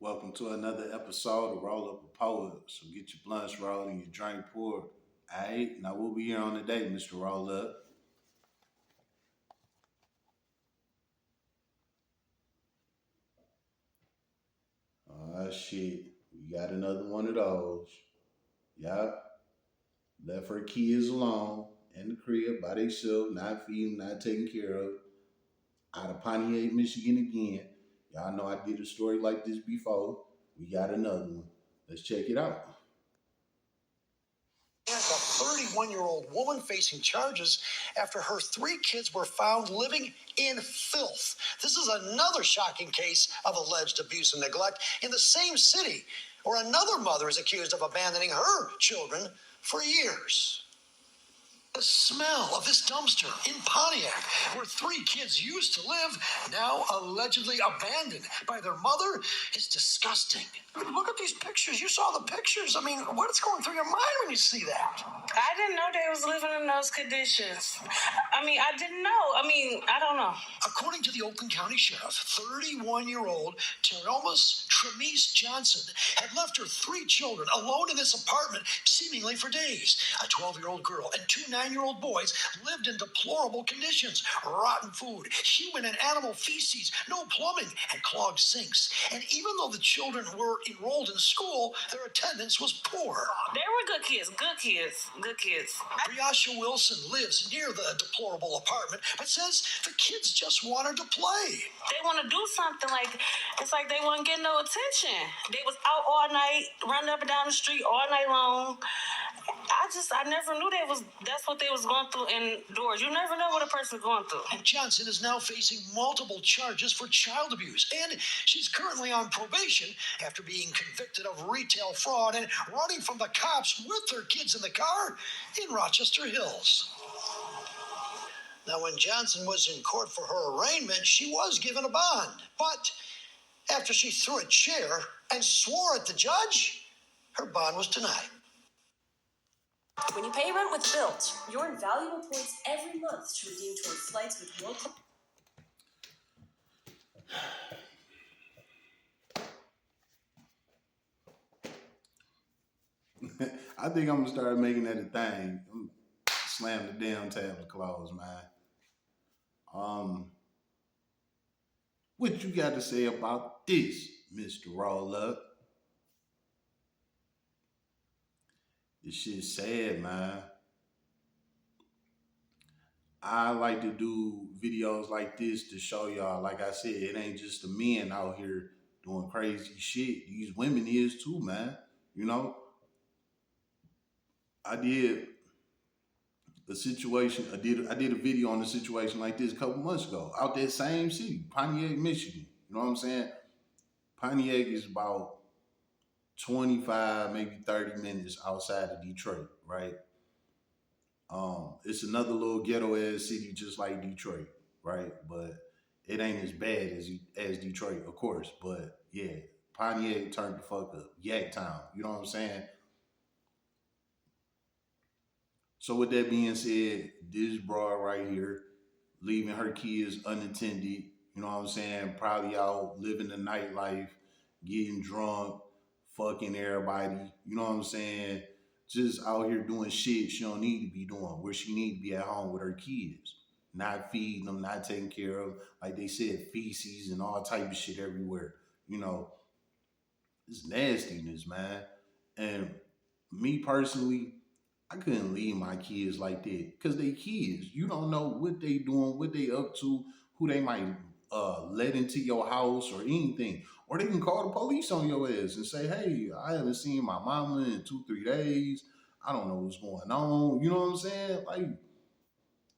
Welcome to another episode of Roll Up a Poet. So get your blunts rolled and your drink poured. Alright, now what we here on today, Mr. Roll Up? Shit. We got another one of those. Yup. Left her kids alone in the crib by themselves, not feeding, not taken care of. Out of Pontiac, Michigan again. Y'all know I did a story like this before. We got another one. Let's check it out. A 31-year-old woman facing charges after her three kids were found living in filth. This is another shocking case of alleged abuse and neglect in the same city where another mother is accused of abandoning her children for years. The smell of this dumpster in Pontiac, where three kids used to live, now allegedly abandoned by their mother, is disgusting. Look at these pictures. You saw the pictures. I mean, what's going through your mind when you see that? I didn't know they was living in those conditions. I didn't know. I don't know. According to the Oakland County Sheriff, 31-year-old Teromas Tremise Johnson had left her three children alone in this apartment seemingly for days. A 12-year-old girl and two 9-year-old boys lived in deplorable conditions: rotten food, human and animal feces, no plumbing, and clogged sinks. And even though the children were enrolled in school, their attendance was poor. They were good kids, good kids. Briasha Wilson lives near the deplorable apartment, but says the kids just wanted to play. They want to do something it's like they weren't getting no attention. They was out all night, running up and down the street all night long. I never knew that's what they was going through indoors. You never know what a person's going through. And Johnson is now facing multiple charges for child abuse, and she's currently on probation after being convicted of retail fraud and running from the cops with her kids in the car in Rochester Hills. Now, when Johnson was in court for her arraignment, she was given a bond. But after she threw a chair and swore at the judge, her bond was denied. When you pay rent with Bilt, you earn valuable points every month to redeem towards flights with world. I think I'm gonna start making that a thing. Slam the damn tablet closed, man. What you got to say about this, Mr. Roll Up? This shit's sad, man. I like to do videos like this to show y'all, like I said, it ain't just the men out here doing crazy shit. These women is too, man. You know, I did I did a video on a situation like this a couple months ago out that same city, Pontiac, Michigan. You know what I'm saying? Pontiac is about 25, maybe 30 minutes outside of Detroit, right? It's another little ghetto ass city just like Detroit, right? But it ain't as bad as Detroit, of course. But yeah, Pontiac turned the fuck up. Yak Town. You know what I'm saying? So with that being said, this broad right here, leaving her kids unattended, you know what I'm saying? Probably out living the nightlife, getting drunk, fucking everybody, you know what I'm saying? Just out here doing shit she don't need to be doing, where she need to be at home with her kids. Not feeding them, not taking care of, like they said, feces and all type of shit everywhere. You know, it's nastiness, man. And me personally, I couldn't leave my kids like that because they kids. You don't know what they doing, what they up to, who they might let into your house or anything. Or they can call the police on your ass and say, hey, I haven't seen my mama in 2, 3 days. I don't know what's going on. You know what I'm saying? Like,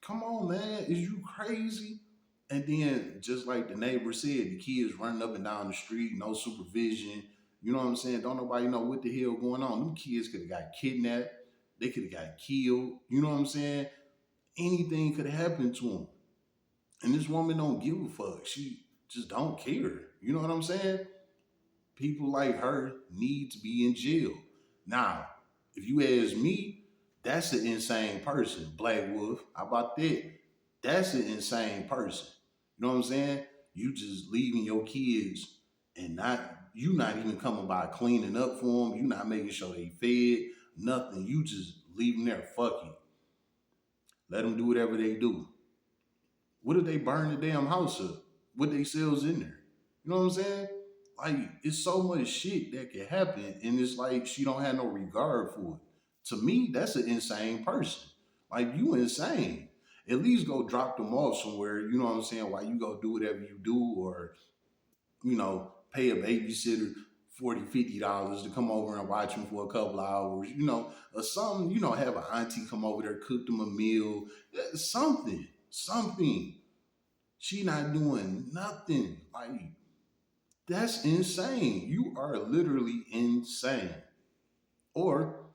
come on, man. Is you crazy? And then, just like the neighbor said, the kids running up and down the street, no supervision. You know what I'm saying? Don't nobody know what the hell going on. Them kids could have got kidnapped. They could have got killed. You know what I'm saying? Anything could have happened to them. And this woman don't give a fuck. She just don't care. You know what I'm saying? People like her need to be in jail. Now, if you ask me, that's an insane person. Black Wolf, how about that? That's an insane person. You know what I'm saying? You just leaving your kids and not, You not even coming by cleaning up for them. You not making sure they fed, nothing. You just leave them there. Fuck it. Let them do whatever they do. What if they burn the damn house up? What they sells in there? You know what I'm saying? Like, it's so much shit that can happen, and it's like she don't have no regard for it. To me, that's an insane person. Like, you insane. At least go drop them off somewhere, you know what I'm saying, while you go do whatever you do, or, pay a babysitter $40, $50 to come over and watch them for a couple hours, or something, have an auntie come over there, cook them a meal, something. She not doing nothing. Like, that's insane. You are literally insane. Or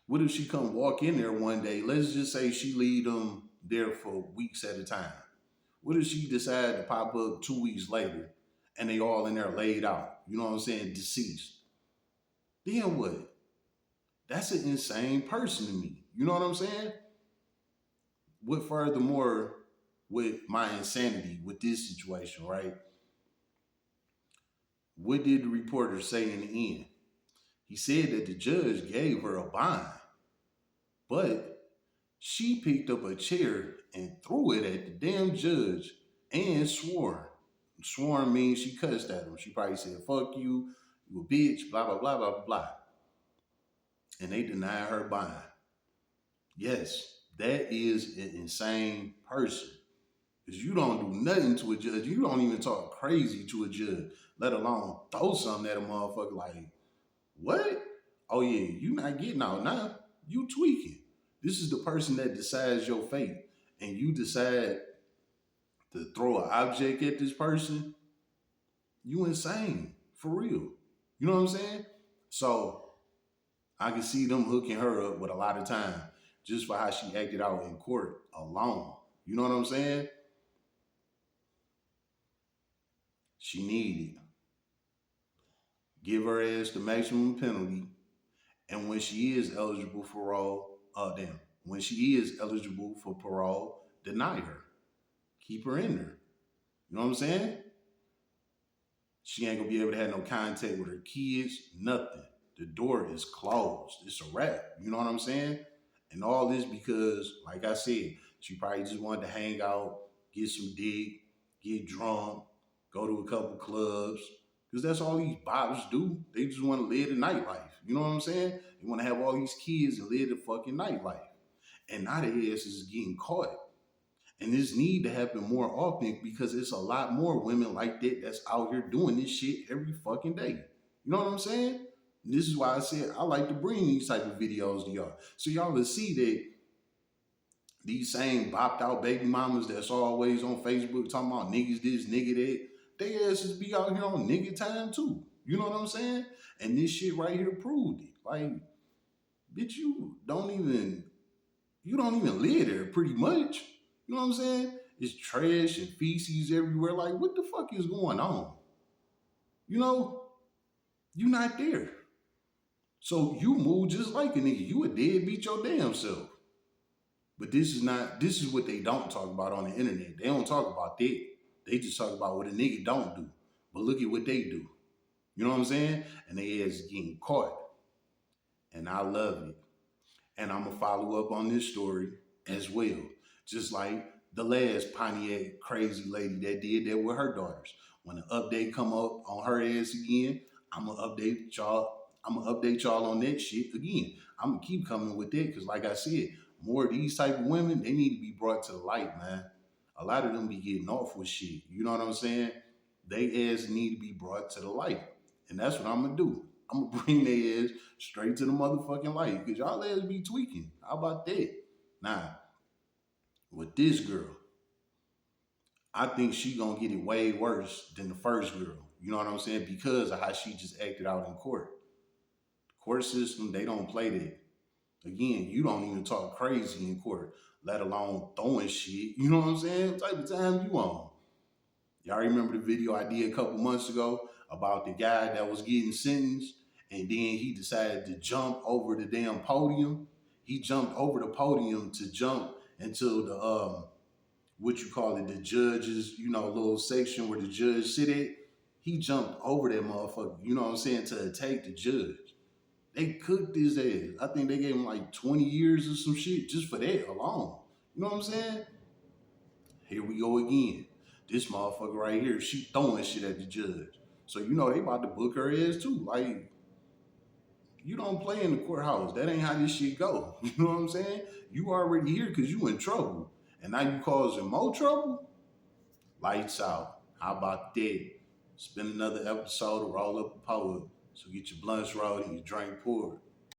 what if she come walk in there one day? Let's just say she leave them there for weeks at a time. What if she decide to pop up 2 weeks later and they all in there laid out? You know what I'm saying? Deceased. Then what? That's an insane person to me. You know what I'm saying? What furthermore with my insanity with this situation, right? What did the reporter say in the end? He said that the judge gave her a bond, but she picked up a chair and threw it at the damn judge and swore. Sworn means she cussed at him. She probably said, fuck you, you a bitch, blah, blah, blah, blah, blah. And they denied her bond. Yes, that is an insane person. Because you don't do nothing to a judge. You don't even talk crazy to a judge, let alone throw something at a motherfucker like, what? Oh yeah, you not getting out now. You tweaking. This is the person that decides your fate. And you decide to throw an object at this person. You insane. For real. You know what I'm saying? So I can see them hooking her up with a lot of time just for how she acted out in court alone. You know what I'm saying? She needed. Give her ass the maximum penalty. And when she is eligible for when she is eligible for parole, deny her. Keep her in there. You know what I'm saying? She ain't gonna be able to have no contact with her kids, nothing. The door is closed. It's a wrap. You know what I'm saying? And all this because, like I said, she probably just wanted to hang out, get some dick, get drunk, go to a couple clubs. Because that's all these bops do. They just want to live the nightlife. You know what I'm saying? They want to have all these kids and live the fucking nightlife. And now their ass is getting caught. And this need to happen more often because it's a lot more women like that that's out here doing this shit every fucking day. You know what I'm saying? And this is why I said I like to bring these type of videos to y'all. So y'all will see that these same bopped out baby mamas that's always on Facebook talking about niggas this, nigga that, they asses be out here on nigga time too. You know what I'm saying? And this shit right here proved it. Like, bitch, you don't even live there pretty much. You know what I'm saying? It's trash and feces everywhere. Like, what the fuck is going on? You know, you not there. So you move just like a nigga. You a deadbeat your damn self. But this is what they don't talk about on the internet. They don't talk about that. They just talk about what a nigga don't do. But look at what they do. You know what I'm saying? And they ass getting caught. And I love it. And I'm going to follow up on this story as well. Just like the last Pontiac crazy lady that did that with her daughters. When an update come up on her ass again, I'm going to update y'all on that shit again. I'm going to keep coming with that because like I said, more of these type of women, they need to be brought to the light, man. A lot of them be getting off with shit. You know what I'm saying? They ass need to be brought to the light. And that's what I'm going to do. I'm going to bring their ass straight to the motherfucking light because y'all ass be tweaking. How about that? Nah, with this girl, I think she going to get it way worse than the first girl. You know what I'm saying? Because of how she just acted out in court. The court system, they don't play that. Again, you don't even talk crazy in court, let alone throwing shit. You know what I'm saying? What type of time you on? Y'all remember the video I did a couple months ago about the guy that was getting sentenced and then he decided to jump over the damn podium? He jumped over the podium to jump into the, the judge's, little section where the judge sit at. He jumped over that motherfucker, you know what I'm saying, to attack the judge. They cooked his ass. I think they gave him like 20 years or some shit just for that alone. You know what I'm saying? Here we go again. This motherfucker right here, she throwing shit at the judge. So you know they about to book her ass too. Like, you don't play in the courthouse. That ain't how this shit go. You know what I'm saying? You already here because you in trouble. And now you causing more trouble? Lights out. How about that? Spend another episode of Roll Up a Poet. So get your blunts rolled and your drink poured.